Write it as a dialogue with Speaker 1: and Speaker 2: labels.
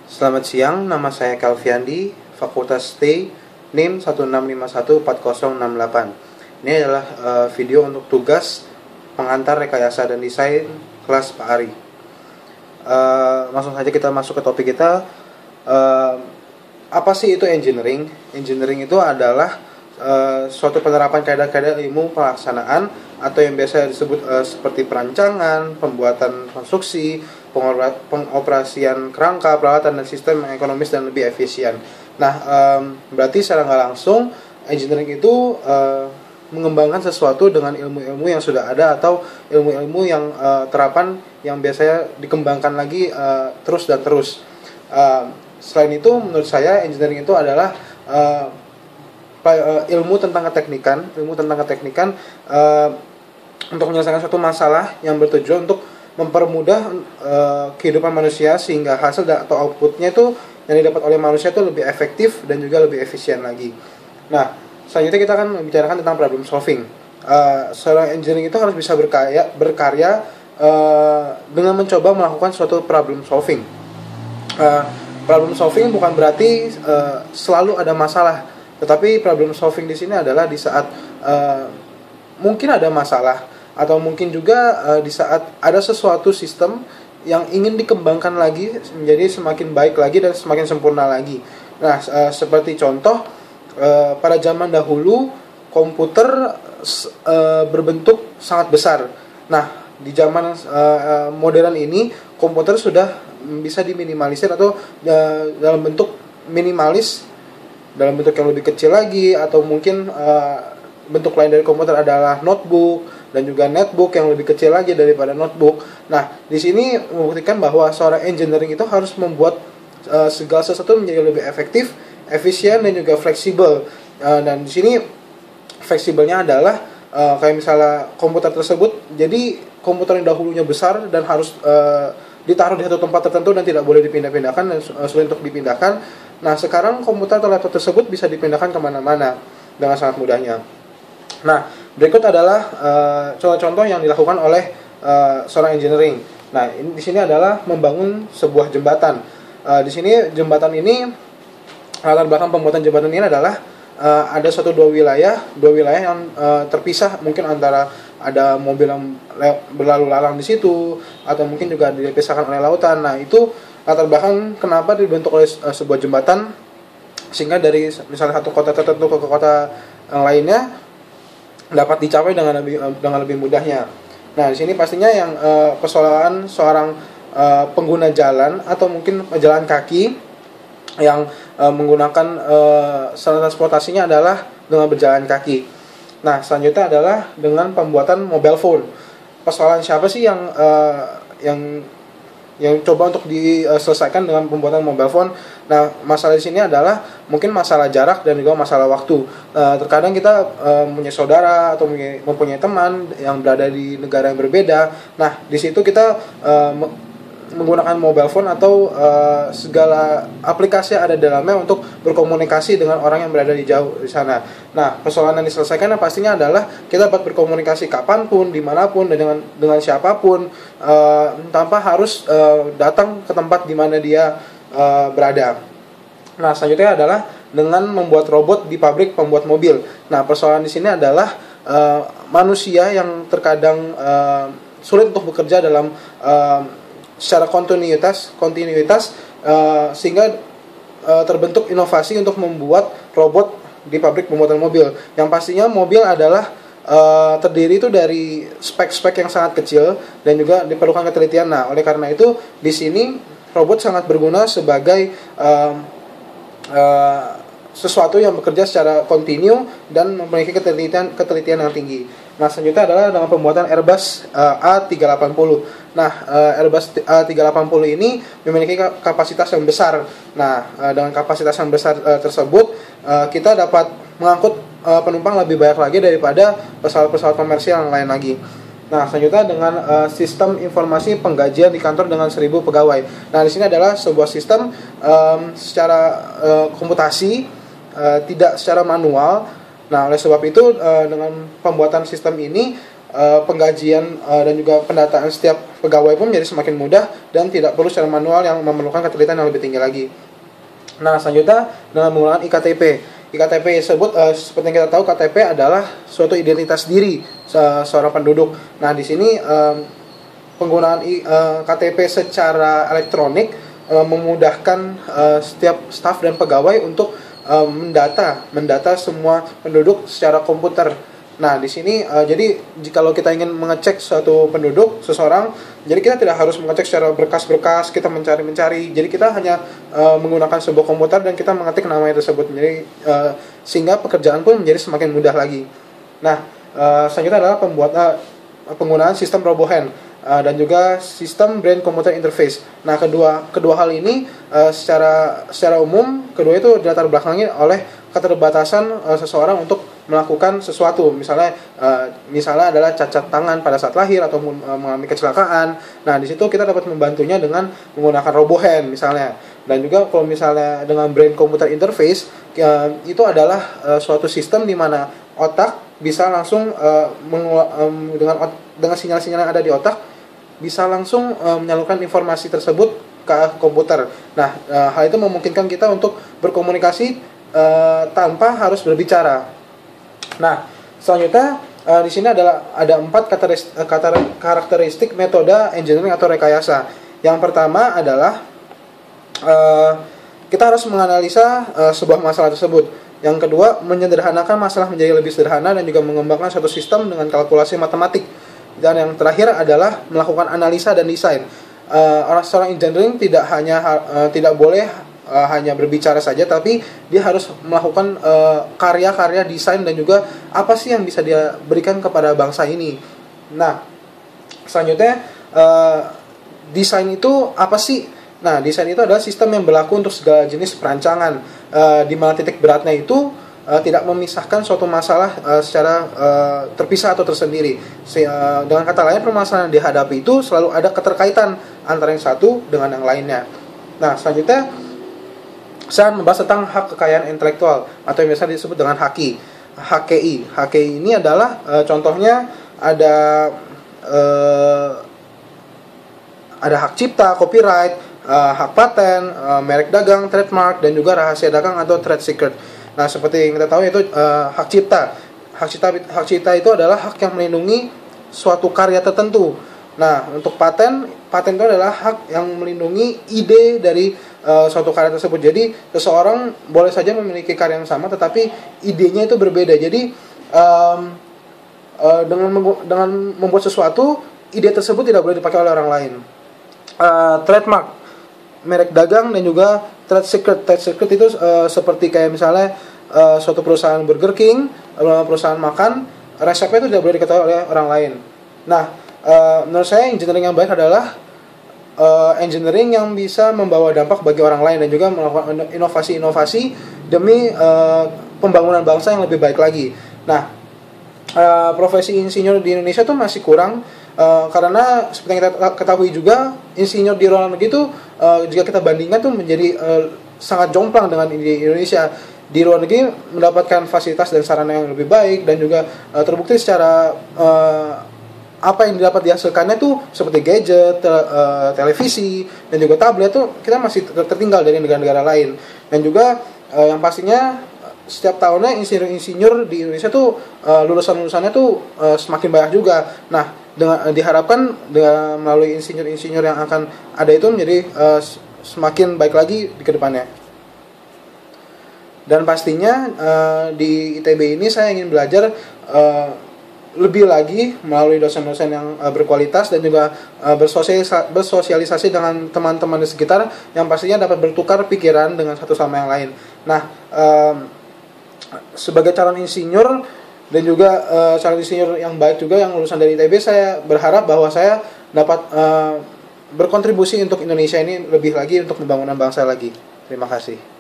Speaker 1: Selamat siang, nama saya Calviandi, Fakultas T, NIM 16514068. Ini adalah video untuk tugas pengantar rekayasa dan desain kelas Pak Ari. Langsung saja kita masuk ke topik kita. Apa sih itu engineering? Engineering itu adalah suatu penerapan kaidah-kaidah ilmu pelaksanaan atau yang biasa disebut seperti perancangan, pembuatan konstruksi, pengoperasian kerangka, peralatan dan sistem yang ekonomis dan lebih efisien. Nah, berarti secara nggak langsung engineering itu mengembangkan sesuatu dengan ilmu-ilmu yang sudah ada atau ilmu-ilmu yang terapan yang biasanya dikembangkan lagi terus dan terus. Selain itu, menurut saya engineering itu adalah ilmu tentang keteknikan untuk menyelesaikan suatu masalah yang bertujuan untuk mempermudah kehidupan manusia sehingga hasil atau outputnya itu yang didapat oleh manusia itu lebih efektif dan juga lebih efisien lagi. Nah, selanjutnya kita akan membicarakan tentang problem solving. Seorang engineering itu harus bisa berkarya dengan mencoba melakukan suatu problem solving. Problem solving bukan berarti selalu ada masalah, tetapi problem solving di sini adalah di saat mungkin ada masalah atau mungkin juga di saat ada sesuatu sistem yang ingin dikembangkan lagi menjadi semakin baik lagi dan semakin sempurna lagi. Nah, seperti contoh pada zaman dahulu komputer berbentuk sangat besar. Nah, di zaman modern ini komputer sudah bisa diminimalisir atau dalam bentuk minimalis, dalam bentuk yang lebih kecil lagi, atau mungkin bentuk lain dari komputer adalah notebook dan juga netbook yang lebih kecil lagi daripada notebook. Nah, di sini membuktikan bahwa seorang engineering itu harus membuat segala sesuatu menjadi lebih efektif, efisien dan juga fleksibel. Dan di sini fleksibelnya adalah kayak misalnya komputer tersebut, jadi komputer yang dahulunya besar dan harus ditaruh di satu tempat tertentu dan tidak boleh dipindah-pindahkan dan sulit untuk dipindahkan. Nah, sekarang komputer atau laptop tersebut bisa dipindahkan kemana-mana dengan sangat mudahnya. Nah, berikut adalah contoh-contoh yang dilakukan oleh seorang engineering. Nah, di sini adalah membangun sebuah jembatan. Di sini jembatan ini, latar belakang pembuatan jembatan ini adalah ada dua wilayah yang terpisah, mungkin antara ada mobil yang berlalu lalang di situ atau mungkin juga dipisahkan oleh lautan. Nah, itu latar belakang kenapa dibentuk oleh sebuah jembatan sehingga dari misalnya satu kota tertentu ke kota yang lainnya dapat dicapai dengan lebih mudahnya. Nah, di sini pastinya yang persoalan seorang pengguna jalan atau mungkin pejalan kaki yang menggunakan sarana transportasinya adalah dengan berjalan kaki. Nah, selanjutnya adalah dengan pembuatan mobile phone. Persoalan siapa sih yang coba untuk diselesaikan dengan pembuatan mobile phone? Nah, masalah di sini adalah mungkin masalah jarak dan juga masalah waktu. Terkadang kita punya saudara atau mempunyai teman yang berada di negara yang berbeda. Nah, di situ kita menggunakan mobile phone atau segala aplikasi yang ada dalamnya untuk berkomunikasi dengan orang yang berada di jauh di sana. Nah, persoalan yang diselesaikan pastinya adalah kita dapat berkomunikasi kapanpun, dimanapun, dan dengan siapapun tanpa harus datang ke tempat di mana dia berada. Nah, selanjutnya adalah dengan membuat robot di pabrik pembuat mobil. Nah, persoalan di sini adalah manusia yang terkadang sulit untuk bekerja dalam secara kontinuitas sehingga terbentuk inovasi untuk membuat robot di pabrik pembuatan mobil. Yang pastinya mobil adalah terdiri itu dari spek-spek yang sangat kecil dan juga diperlukan ketelitian. Nah, oleh karena itu di sini robot sangat berguna sebagai sesuatu yang bekerja secara kontinu dan memiliki ketelitian yang tinggi. Nah, selanjutnya adalah dengan pembuatan Airbus A380. Nah, Airbus A380 ini memiliki kapasitas yang besar. Nah, dengan kapasitas yang besar tersebut, kita dapat mengangkut penumpang lebih banyak lagi daripada pesawat-pesawat komersial yang lain lagi. Nah, selanjutnya dengan sistem informasi penggajian di kantor dengan 1.000 pegawai. Nah, di sini adalah sebuah sistem secara komputasi, tidak secara manual. Nah, oleh sebab itu dengan pembuatan sistem ini penggajian dan juga pendataan setiap pegawai pun menjadi semakin mudah dan tidak perlu secara manual yang memerlukan ketelitian yang lebih tinggi lagi. Nah, selanjutnya dengan menggunakan iktp. Iktp tersebut seperti yang kita tahu, KTP adalah suatu identitas diri seorang penduduk. Nah, di sini penggunaan KTP secara elektronik memudahkan setiap staf dan pegawai untuk mendata semua penduduk secara komputer. Nah, di sini jadi kalau kita ingin mengecek suatu penduduk seseorang, jadi kita tidak harus mengecek secara berkas-berkas, kita mencari-mencari. Jadi kita hanya menggunakan sebuah komputer dan kita mengetik namanya tersebut. Jadi sehingga pekerjaan pun menjadi semakin mudah lagi. Nah, selanjutnya adalah penggunaan sistem RoboHand dan juga sistem Brain Computer Interface. Nah, kedua hal ini secara umum kedua itu dilatar belakangi oleh keterbatasan seseorang untuk melakukan sesuatu, misalnya adalah cacat tangan pada saat lahir atau mengalami kecelakaan. Nah, di situ kita dapat membantunya dengan menggunakan RoboHand misalnya. Dan juga kalau misalnya dengan Brain Computer Interface itu adalah suatu sistem di mana otak bisa langsung dengan sinyal-sinyal yang ada di otak bisa langsung menyalurkan informasi tersebut ke komputer. Nah, hal itu memungkinkan kita untuk berkomunikasi tanpa harus berbicara. Nah, selanjutnya di sini ada 4 karakteristik metode engineering atau rekayasa. Yang pertama adalah kita harus menganalisa sebuah masalah tersebut. Yang kedua, menyederhanakan masalah menjadi lebih sederhana dan juga mengembangkan suatu sistem dengan kalkulasi matematik. Dan yang terakhir adalah melakukan analisa dan desain. Seorang engineering tidak boleh hanya berbicara saja, tapi dia harus melakukan karya-karya desain dan juga apa sih yang bisa dia berikan kepada bangsa ini. Nah, selanjutnya desain itu apa sih? Nah, desain itu adalah sistem yang berlaku untuk segala jenis perancangan, di mana titik beratnya itu tidak memisahkan suatu masalah secara terpisah atau tersendiri. Dengan kata lain, permasalahan yang dihadapi itu selalu ada keterkaitan antara yang satu dengan yang lainnya. Nah, selanjutnya saya membahas tentang hak kekayaan intelektual atau yang biasa disebut dengan HKI. HKI ini adalah contohnya ada hak cipta, copyright, hak paten, merek dagang, trademark, dan juga rahasia dagang atau trade secret. Nah, seperti yang kita tahu yaitu hak cipta. Hak cipta itu adalah hak yang melindungi suatu karya tertentu. Nah, untuk paten itu adalah hak yang melindungi ide dari suatu karya tersebut. Jadi seseorang boleh saja memiliki karya yang sama, tetapi idenya itu berbeda. Jadi dengan membuat sesuatu, ide tersebut tidak boleh dipakai oleh orang lain. Trademark, merek dagang, dan juga trade secret. Trade secret itu seperti kayak misalnya suatu perusahaan Burger King, perusahaan makan, resepnya itu tidak boleh diketahui oleh orang lain. Nah, menurut saya engineering yang baik adalah engineering yang bisa membawa dampak bagi orang lain dan juga melakukan inovasi-inovasi demi pembangunan bangsa yang lebih baik lagi. Nah, profesi insinyur di Indonesia tuh masih kurang karena seperti yang kita ketahui juga, insinyur di luar negeri itu jika kita bandingkan tuh menjadi sangat jomplang dengan di Indonesia. Di luar negeri mendapatkan fasilitas dan sarana yang lebih baik dan juga terbukti secara apa yang dapat dihasilkannya tuh seperti gadget, televisi, dan juga tablet tuh kita masih tertinggal dari negara-negara lain. Dan juga yang pastinya setiap tahunnya insinyur di Indonesia tuh lulusan-lulusannya tuh semakin banyak juga. Nah, diharapkan melalui insinyur-insinyur yang akan ada itu menjadi semakin baik lagi di kedepannya. Dan pastinya di ITB ini saya ingin belajar lebih lagi melalui dosen-dosen yang berkualitas dan juga bersosialisasi dengan teman-teman di sekitar yang pastinya dapat bertukar pikiran dengan satu sama yang lain. Nah, sebagai calon insinyur dan juga calon insinyur yang baik juga yang lulusan dari ITB, saya berharap bahwa saya dapat berkontribusi untuk Indonesia ini lebih lagi untuk pembangunan bangsa lagi. Terima kasih.